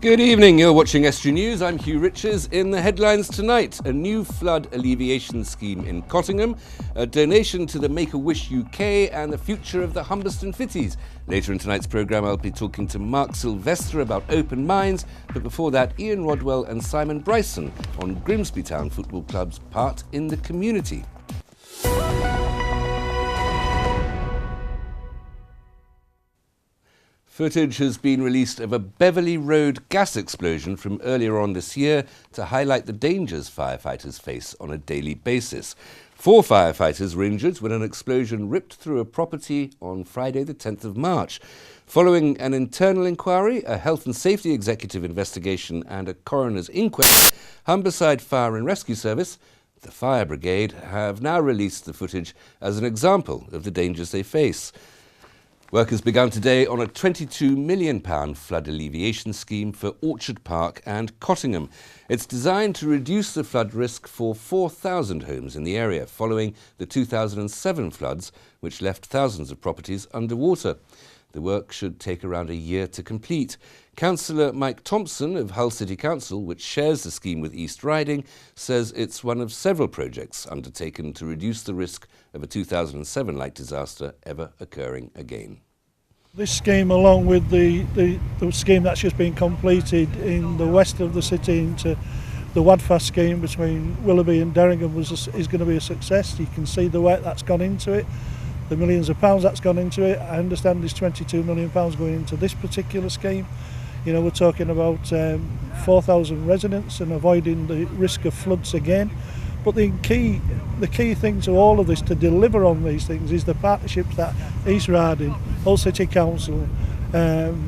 Good evening, you're watching Estuary News. I'm Hugh Riches. In the headlines tonight, a new flood alleviation scheme in Cottingham, a donation to the Make-A-Wish UK and the future of the Humberstone Fitties. Later in tonight's programme I'll be talking to Mark Sylvester about open minds, but before that Ian Rodwell and Simon Bryson on Grimsby Town Football Club's part in the community. Footage has been released of a Beverley Road gas explosion from earlier on this year to highlight the dangers firefighters face on a daily basis. 4 firefighters were injured when an explosion ripped through a property on Friday the 10th of March. Following an internal inquiry, a health and safety executive investigation and a coroner's inquest, Humberside Fire and Rescue Service, the fire brigade, have now released the footage as an example of the dangers they face. Work has begun today on a £22 million flood alleviation scheme for Orchard Park and Cottingham. It's designed to reduce the flood risk for 4,000 homes in the area following the 2007 floods, which left thousands of properties underwater. The work should take around a year to complete. Councillor Mike Thompson of Hull City Council, which shares the scheme with East Riding, says it's one of several projects undertaken to reduce the risk of a 2007-like disaster ever occurring again. This scheme, along with the scheme that's just been completed in the west of the city into the Wadfast scheme between Willoughby and Derringham, is going to be a success. You can see the work that's gone into it, the millions of pounds that's gone into it. I understand there's £22 million going into this particular scheme. You know, we're talking about 4,000 residents and avoiding the risk of floods again. But the key thing to all of this, to deliver on these things, is the partnerships that East Riding, Hull City Council,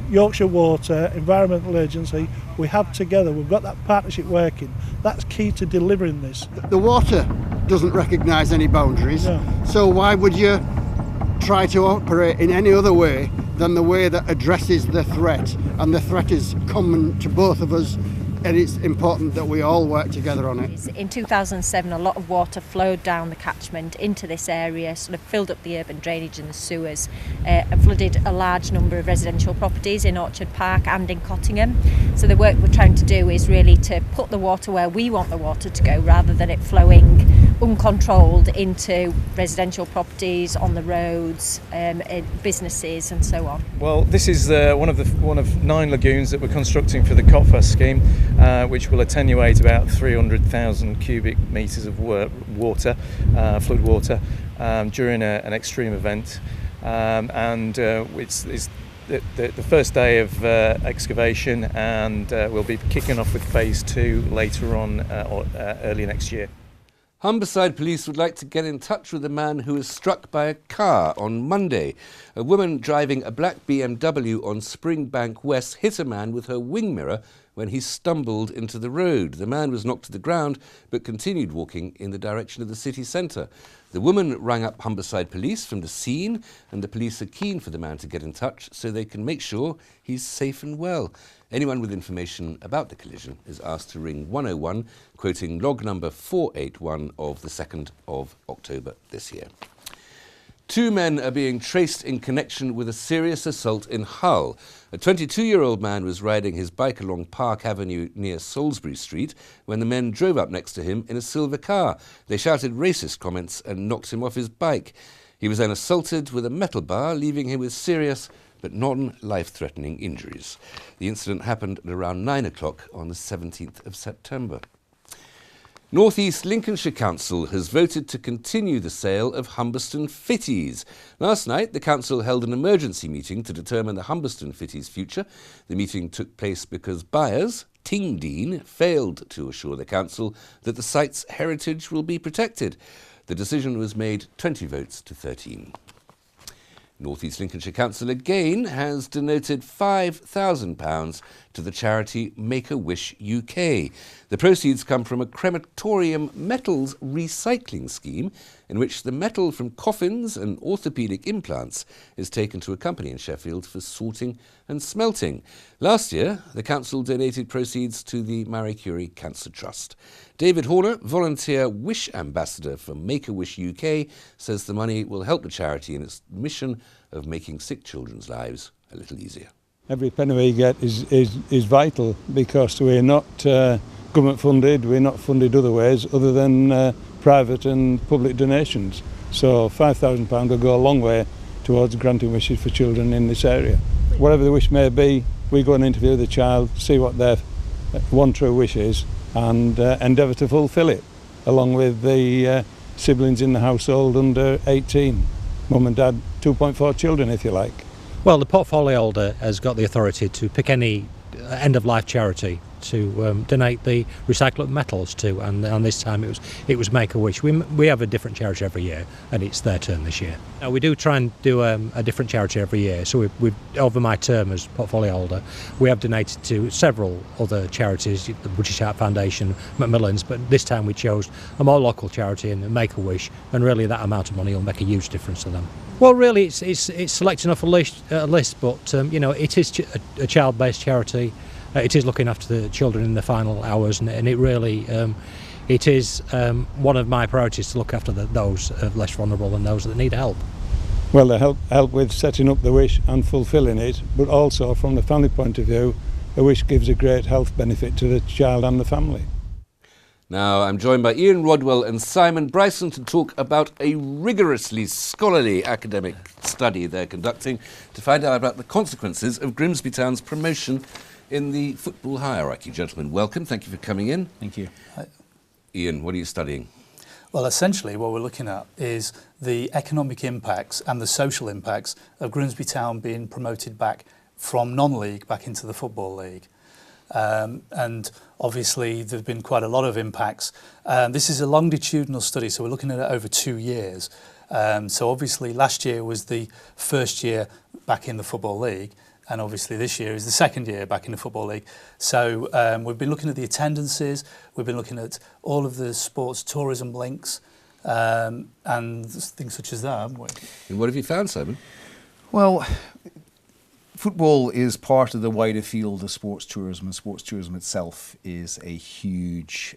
Yorkshire Water, Environmental Agency, we have together. We've got that partnership working. That's key to delivering this. The water doesn't recognise any boundaries, no. So why would you try to operate in any other way than the way that addresses the threat? And the threat is common to both of us, and it's important that we all work together on it. In 2007, a lot of water flowed down the catchment into this area, sort of filled up the urban drainage and the sewers, and flooded a large number of residential properties in Orchard Park and in Cottingham. So the work we're trying to do is really to put the water where we want the water to go, rather than it flowing uncontrolled into residential properties, on the roads, businesses and so on. Well, this is one of 9 lagoons that we're constructing for the Cotfast scheme, which will attenuate about 300,000 cubic metres of water, flood water, during an extreme event. It's the first day of excavation, and we'll be kicking off with phase 2 later on, early next year. Humberside Police would like to get in touch with a man who was struck by a car on Monday. A woman driving a black BMW on Springbank West hit a man with her wing mirror when he stumbled into the road. The man was knocked to the ground but continued walking in the direction of the city centre. The woman rang up Humberside Police from the scene, and the police are keen for the man to get in touch so they can make sure he's safe and well. Anyone with information about the collision is asked to ring 101, quoting log number 481 of the 2nd of October this year. 2 men are being traced in connection with a serious assault in Hull. A 22-year-old man was riding his bike along Park Avenue near Salisbury Street when the men drove up next to him in a silver car. They shouted racist comments and knocked him off his bike. He was then assaulted with a metal bar, leaving him with serious but non-life-threatening injuries. The incident happened at around 9 o'clock on the 17th of September. North East Lincolnshire Council has voted to continue the sale of Humberstone Fitties. Last night, the council held an emergency meeting to determine the Humberstone Fitties' future. The meeting took place because buyers, Tingdean, failed to assure the council that the site's heritage will be protected. The decision was made 20 votes to 13. North East Lincolnshire Council again has donated £5,000 to the charity Make-A-Wish UK. The proceeds come from a crematorium metals recycling scheme in which the metal from coffins and orthopaedic implants is taken to a company in Sheffield for sorting and smelting. Last year, the council donated proceeds to the Marie Curie Cancer Trust. David Horner, volunteer Wish Ambassador for Make-A-Wish UK, says the money will help the charity in its mission of making sick children's lives a little easier. Every penny we get is vital, because we're not government funded, we're not funded other ways other than private and public donations. So £5,000 will go a long way towards granting wishes for children in this area. Whatever the wish may be, we go and interview the child, see what their one true wish is, and endeavour to fulfil it, along with the siblings in the household under 18. Mum and dad, 2.4 children if you like. Well, the portfolio holder has got the authority to pick any end-of-life charity to donate the recyclable metals to, and this time it was Make-A-Wish. We have a different charity every year, and it's their turn this year. Now, we do try and do a different charity every year. So we've over my term as portfolio holder, we have donated to several other charities, the British Heart Foundation, Macmillan's, but this time we chose a more local charity and Make-A-Wish, and really that amount of money will make a huge difference to them. Well, really, it's selecting off a list, but it is a child-based charity. It is looking after the children in the final hours, and it really it is one of my priorities to look after those less vulnerable and those that need help. Well, they help with setting up the wish and fulfilling it, but also from the family point of view, a wish gives a great health benefit to the child and the family. Now, I'm joined by Ian Rodwell and Simon Bryson to talk about a rigorously scholarly academic study they're conducting to find out about the consequences of Grimsby Town's promotion in the football hierarchy. Gentlemen, welcome. Thank you for coming in. Thank you. Ian, what are you studying? Well, essentially what we're looking at is the economic impacts and the social impacts of Grimsby Town being promoted back from non-league back into the Football League. And obviously there's been quite a lot of impacts. This is a longitudinal study, so we're looking at it over 2 years. So obviously last year was the first year back in the Football League, and obviously this year is the second year back in the Football League. So we've been looking at the attendances, we've been looking at all of the sports tourism links, and things such as that, haven't we? And what have you found, Simon? Well, football is part of the wider field of sports tourism, and sports tourism itself is a huge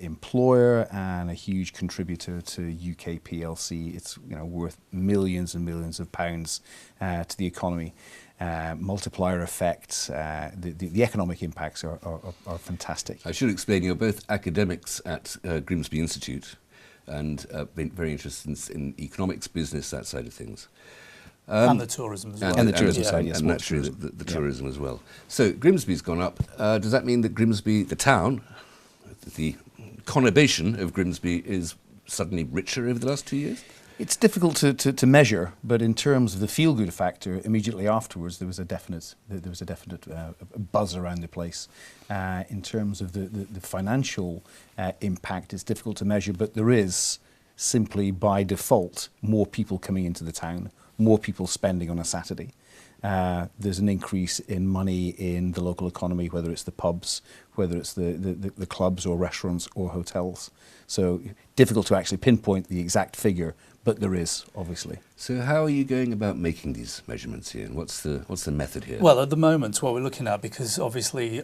employer and a huge contributor to UK PLC. It's worth millions and millions of pounds to the economy. Multiplier effects, the economic impacts are fantastic. I should explain, you're both academics at Grimsby Institute and been very interested in economics, business, that side of things. And the tourism as well. And the tourism side, yes. And naturally the tourism as well. So Grimsby's gone up. Does that mean that Grimsby, the town, the conurbation of Grimsby is suddenly richer over the last 2 years? It's difficult to measure, but in terms of the feel-good factor, immediately afterwards there was a definite buzz around the place. In terms of the financial impact, it's difficult to measure, but there is simply by default more people coming into the town, more people spending on a Saturday. There's an increase in money in the local economy, whether it's the pubs, whether it's the clubs or restaurants or hotels. So difficult to actually pinpoint the exact figure, but there is, obviously. So how are you going about making these measurements, Ian? What's the method here? Well, at the moment, what we're looking at, because obviously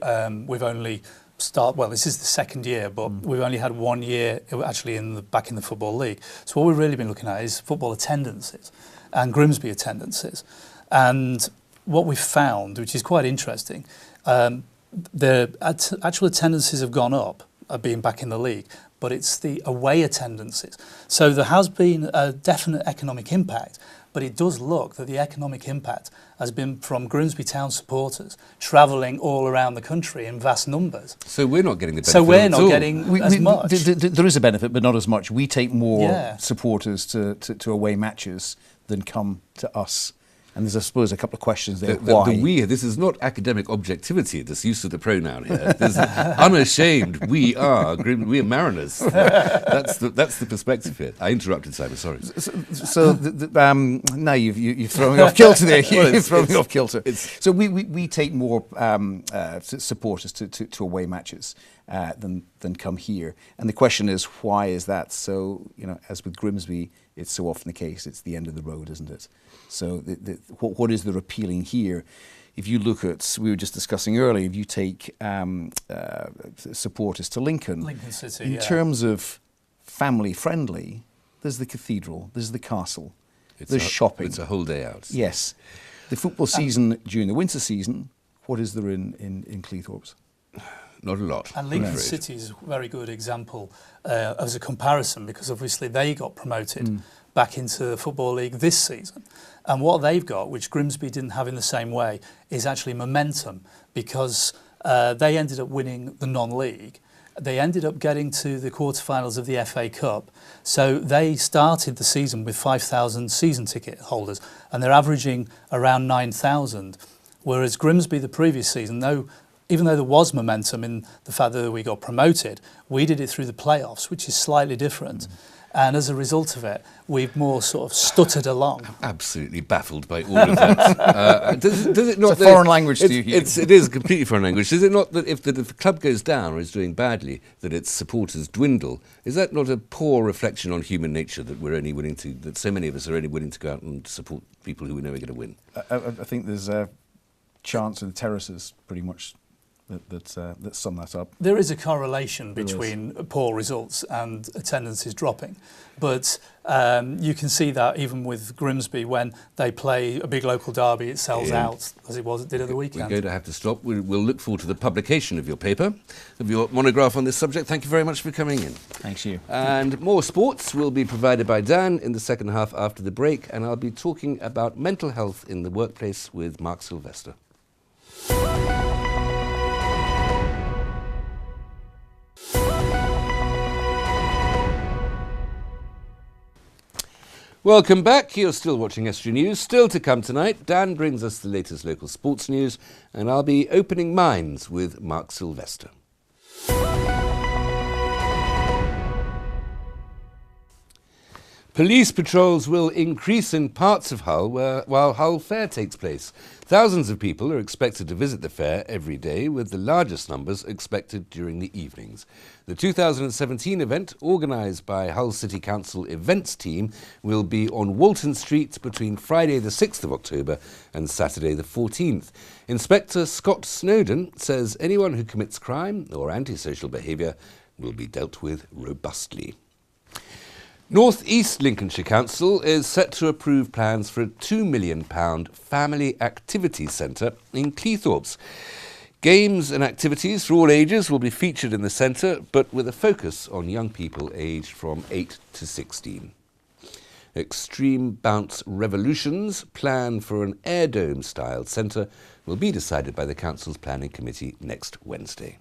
we've only this is the second year, but we've only had 1 year actually back in the Football League. So what we've really been looking at is football attendances and Grimsby attendances. And what we've found, which is quite interesting, the actual attendances have gone up, being back in the league, but it's the away attendances. So there has been a definite economic impact, but it does look that the economic impact has been from Grimsby Town supporters travelling all around the country in vast numbers. So we're not getting the benefit. So we're not getting as much. There is a benefit, but not as much. We take more supporters to away matches than come to us. And there's, I suppose, a couple of questions there. Why? This is not academic objectivity, this use of the pronoun here. There's unashamed, we are mariners. That's the perspective here. I interrupted, Simon, sorry. So now you've thrown me off kilter there. You've thrown me off kilter. So we take more supporters to away matches than come here. And the question is, why is that? So, as with Grimsby, it's so often the case, it's the end of the road, isn't it? So what is the appealing here? If you look at, we were just discussing earlier, if you take supporters to Lincoln City, in terms of family friendly, there's the cathedral, there's the castle, there's shopping. It's a whole day out. Yes. The football season during the winter season, what is there in Cleethorpes? Not a lot. And Lincoln City is a very good example as a comparison, because obviously they got promoted back into the Football League this season. And what they've got, which Grimsby didn't have in the same way, is actually momentum, because they ended up winning the non-league. They ended up getting to the quarterfinals of the FA Cup. So they started the season with 5,000 season ticket holders, and they're averaging around 9,000. Whereas Grimsby the previous season, even though there was momentum in the fact that we got promoted, we did it through the playoffs, which is slightly different. And as a result of it, we've more sort of stuttered along. I'm absolutely baffled by all of that. Does it not? It's a foreign language to you, Hugh. It is a completely foreign language. Is it not that if the club goes down or is doing badly, that its supporters dwindle? Is that not a poor reflection on human nature, that that so many of us are only willing to go out and support people who we know are going to win? I think there's a chance of the terraces pretty much that sum that up. There is a correlation between poor results and attendances dropping, but you can see that even with Grimsby, when they play a big local derby, it sells out, as it did at the weekend. We're going to have to stop. We'll look forward to the publication of your paper, of your monograph on this subject. Thank you very much for coming in. Thanks, you. And more sports will be provided by Dan in the second half after the break, and I'll be talking about mental health in the workplace with Mark Sylvester. Welcome back. You're still watching Estuary News. Still to come tonight, Dan brings us the latest local sports news, and I'll be opening minds with Mark Sylvester. Police patrols will increase in parts of Hull while Hull Fair takes place. Thousands of people are expected to visit the fair every day, with the largest numbers expected during the evenings. The 2017 event, organised by Hull City Council events team, will be on Walton Street between Friday the 6th of October and Saturday the 14th. Inspector Scott Snowden says anyone who commits crime or antisocial behaviour will be dealt with robustly. North East Lincolnshire Council is set to approve plans for a £2 million family activity centre in Cleethorpes. Games and activities for all ages will be featured in the centre, but with a focus on young people aged from 8 to 16. Extreme Bounce Revolution's plan for an air dome-style centre will be decided by the Council's Planning Committee next Wednesday.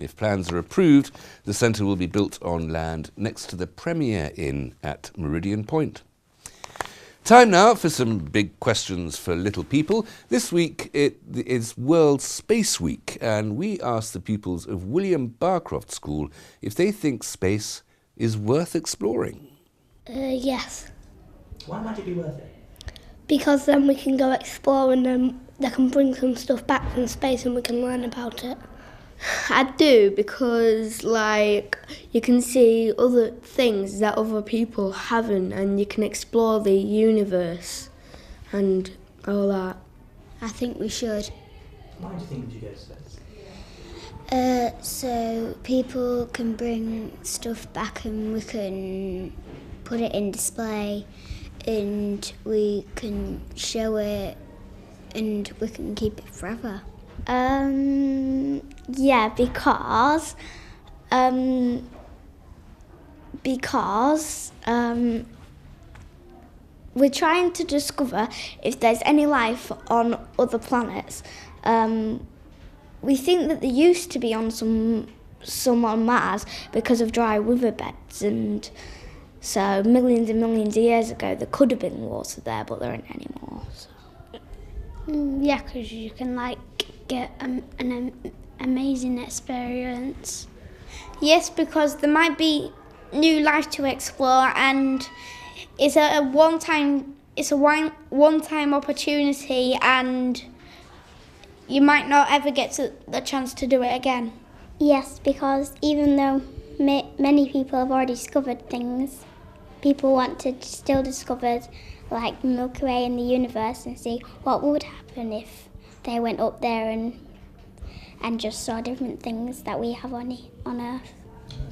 If plans are approved, the centre will be built on land next to the Premier Inn at Meridian Point. Time now for some big questions for little people. This week it is World Space Week, and we asked the pupils of William Barcroft School if they think space is worth exploring. Yes. Why might it be worth it? Because then we can go explore and then they can bring some stuff back from space and we can learn about it. I do, because you can see other things that other people haven't, and you can explore the universe and all that. I think we should. Why do you think we should go to space? So people can bring stuff back and we can put it in display and we can show it and we can keep it forever. Yeah, because we're trying to discover if there's any life on other planets. We think that there used to be on some on Mars because of dry riverbeds, and so millions and millions of years ago there could have been water there, but there aren't anymore. So. Yeah, because you can get an amazing experience. Yes, because there might be new life to explore, and it's a one-time opportunity, and you might not ever get the chance to do it again. Yes, because even though many people have already discovered things, people want to still discover like Milky Way in the universe and see what would happen if they went up there and just saw different things that we have on Earth.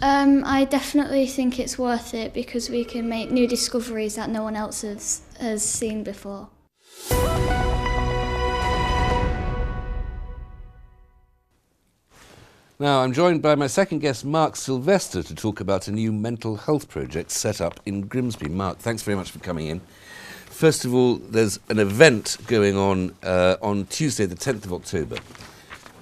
I definitely think it's worth it because we can make new discoveries that no one else has seen before. Now, I'm joined by my second guest, Mark Sylvester, to talk about a new mental health project set up in Grimsby. Mark, thanks very much for coming in. First of all, there's an event going on Tuesday, the 10th of October.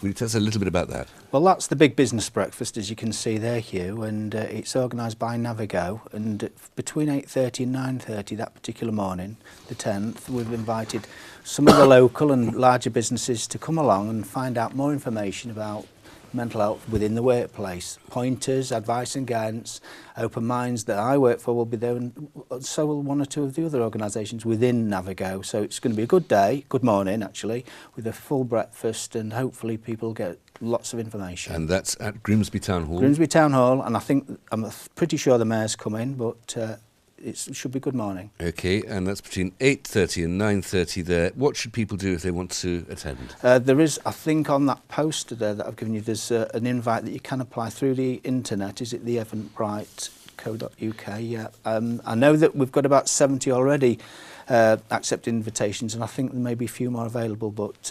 Will you tell us a little bit about that? Well, that's the big business breakfast, as you can see there, Hugh, and it's organised by Navigo. And between 8:30 and 9:30 that particular morning, the 10th, we've invited some of the local and larger businesses to come along and find out more information about mental health within the workplace. Pointers, advice and guidance, Open Minds that I work for will be there, and so will one or two of the other organisations within Navigo. So it's going to be a good day, good morning actually, with a full breakfast, and hopefully people get lots of information. And that's at Grimsby Town Hall? Grimsby Town Hall, and I'm pretty sure the Mayor's coming, but it should be good morning. OK, and that's between 8:30 and 9:30 there. What should people do if they want to attend? There is, I think, on that poster there that I've given you, there's an invite that you can apply through the internet. Is it the eventbrite.co.uk? Yeah. I know that we've got about 70 already accepted invitations, and I think there may be a few more available, but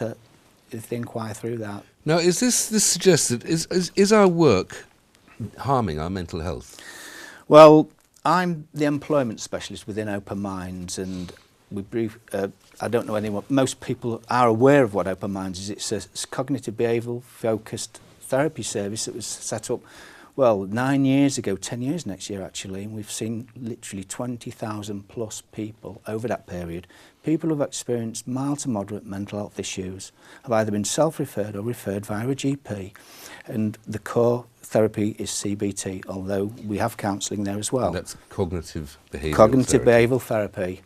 if they inquire through that. Now, is this suggests that is our work harming our mental health? Well, I'm the employment specialist within Open Minds, and I don't know anyone, most people are aware of what Open Minds is. It's a cognitive behavioural focused therapy service that was set up, well, 9 years ago, 10 years next year actually, and we've seen literally 20,000 plus people over that period. People who have experienced mild to moderate mental health issues have either been self-referred or referred via a GP, and the core therapy is CBT, although we have counselling there as well. And that's cognitive behavioural Cognitive behavioural therapy.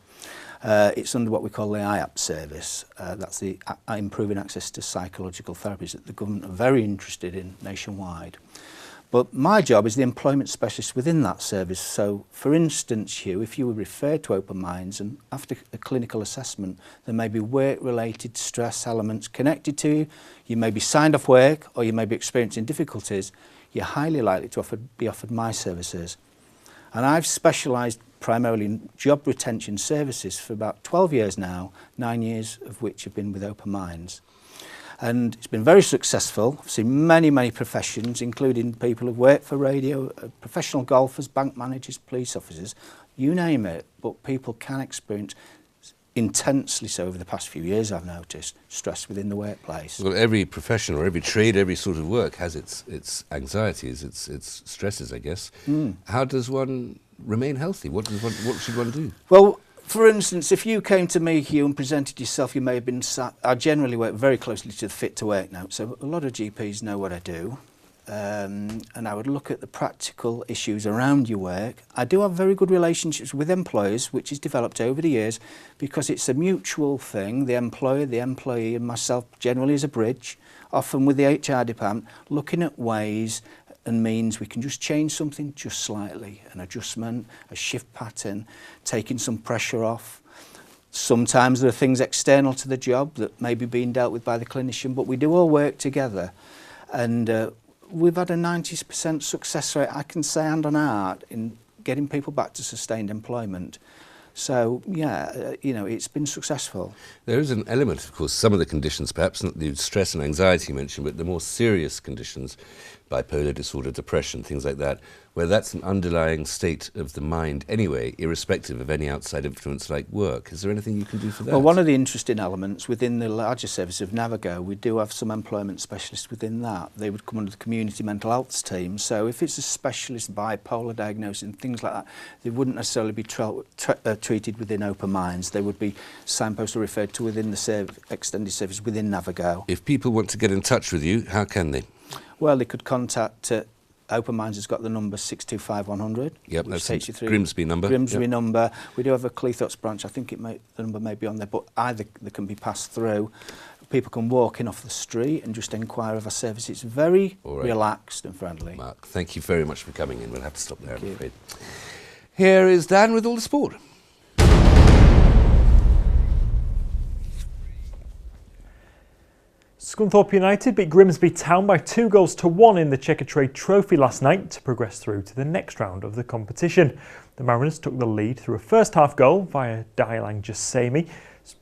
It's under what we call the IAP service. That's the Improving Access to Psychological Therapies that the government are very interested in nationwide. But my job is the employment specialist within that service. So, for instance, Hugh, if you were referred to Open Minds and after a clinical assessment, there may be work-related stress elements connected to you, you may be signed off work or you may be experiencing difficulties, you're highly likely to be offered my services. And I've specialised primarily in job retention services for about 12 years now, 9 years of which have been with Open Minds. And it's been very successful. I've seen many, many professions, including people who work for radio, professional golfers, bank managers, police officers, you name it. But people can experience intensely so over the past few years, I've noticed, stress within the workplace. Well, every profession or every trade, every sort of work has its anxieties, its stresses, I guess. How does one remain healthy? What should one do? Well, for instance, if you came to me, Hugh, and presented yourself, you may have been sat. I generally work very closely to the Fit to Work note, so a lot of GPs know what I do. And I would look at the practical issues around your work. I do have very good relationships with employers, which is developed over the years, because it's a mutual thing. The employer, the employee, and myself generally as a bridge, often with the HR department, looking at ways and means we can just change something just slightly, an adjustment, a shift pattern, taking some pressure off. Sometimes there are things external to the job that may be being dealt with by the clinician, but we do all work together. And we've had a 90% success rate, I can say, hand on heart, in getting people back to sustained employment. So, yeah, it's been successful. There is an element, of course, some of the conditions, perhaps not the stress and anxiety you mentioned, but the more serious conditions, bipolar disorder, depression, things like that, where that's an underlying state of the mind anyway, irrespective of any outside influence like work. Is there anything you can do for that? Well, one of the interesting elements within the larger service of Navigo, we do have some employment specialists within that. They would come under the community mental health team. So if it's a specialist bipolar diagnosis and things like that, they wouldn't necessarily be treated within Open Minds. They would be signposted or referred to within the extended service within Navigo. If people want to get in touch with you, how can they? Well, they could contact Open Minds has got the number 625 100. Yep, that's the Grimsby number. Grimsby number. We do have a Cleethorpes branch. I think the number may be on there, but either they can be passed through. People can walk in off the street and just inquire of our service. It's very relaxed and friendly. Mark, thank you very much for coming in. We'll have to stop there, I'm afraid. Here is Dan with all the sport. Scunthorpe United beat Grimsby Town by 2-1 in the Checkatrade Trophy last night to progress through to the next round of the competition. The Mariners took the lead through a first-half goal via Dailang Jasemi.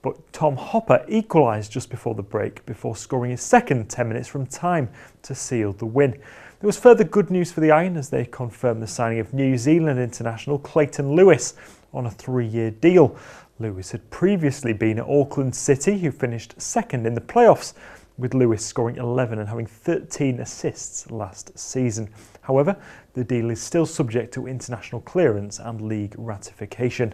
But Tom Hopper equalised just before the break, before scoring his second 10 minutes from time to seal the win. There was further good news for the Iron as they confirmed the signing of New Zealand international Clayton Lewis on a 3-year deal. Lewis had previously been at Auckland City, who finished second in the playoffs, with Lewis scoring 11 and having 13 assists last season. However, the deal is still subject to international clearance and league ratification.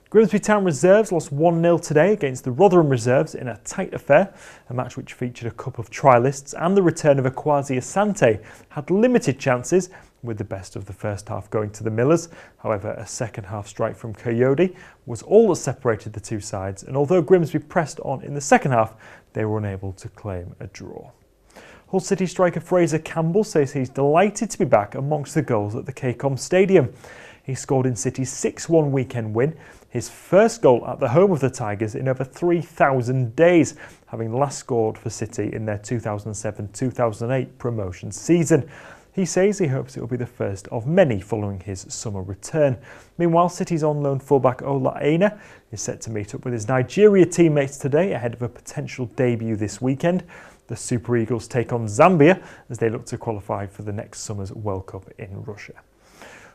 Grimsby Town Reserves lost 1-0 today against the Rotherham Reserves in a tight affair. A match which featured a couple of trialists and the return of Akwasi Asante had limited chances, with the best of the first half going to the Millers. However, a second half strike from Coyote was all that separated the two sides, and although Grimsby pressed on in the second half, they were unable to claim a draw. Hull City striker Fraser Campbell says he's delighted to be back amongst the goals at the KCOM Stadium. He scored in City's 6-1 weekend win, his first goal at the home of the Tigers in over 3,000 days, having last scored for City in their 2007-2008 promotion season. He says he hopes it will be the first of many following his summer return. Meanwhile, City's on-loan fullback Ola Aina is set to meet up with his Nigeria teammates today ahead of a potential debut this weekend. The Super Eagles take on Zambia as they look to qualify for the next summer's World Cup in Russia.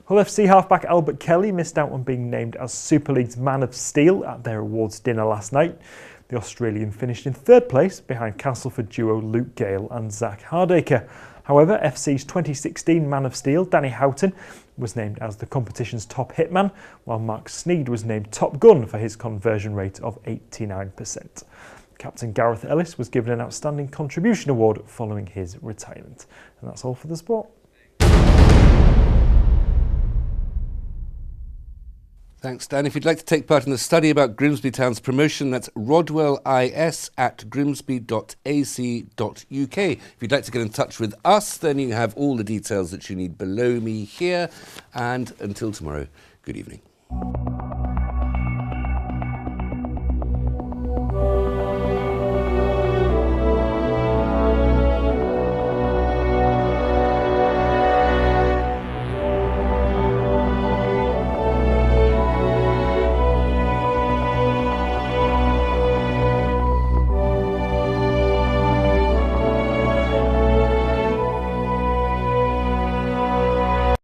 Hull FC halfback Albert Kelly missed out on being named as Super League's Man of Steel at their awards dinner last night. The Australian finished in third place behind Castleford duo Luke Gale and Zach Hardacre. However, FC's 2016 Man of Steel, Danny Houghton, was named as the competition's top hitman, while Mark Sneed was named top gun for his conversion rate of 89%. Captain Gareth Ellis was given an Outstanding Contribution Award following his retirement. And that's all for the sport. Thanks, Dan. If you'd like to take part in the study about Grimsby Town's promotion, that's rodwellis@grimsby.ac.uk. If you'd like to get in touch with us, then you have all the details that you need below me here. And until tomorrow, good evening.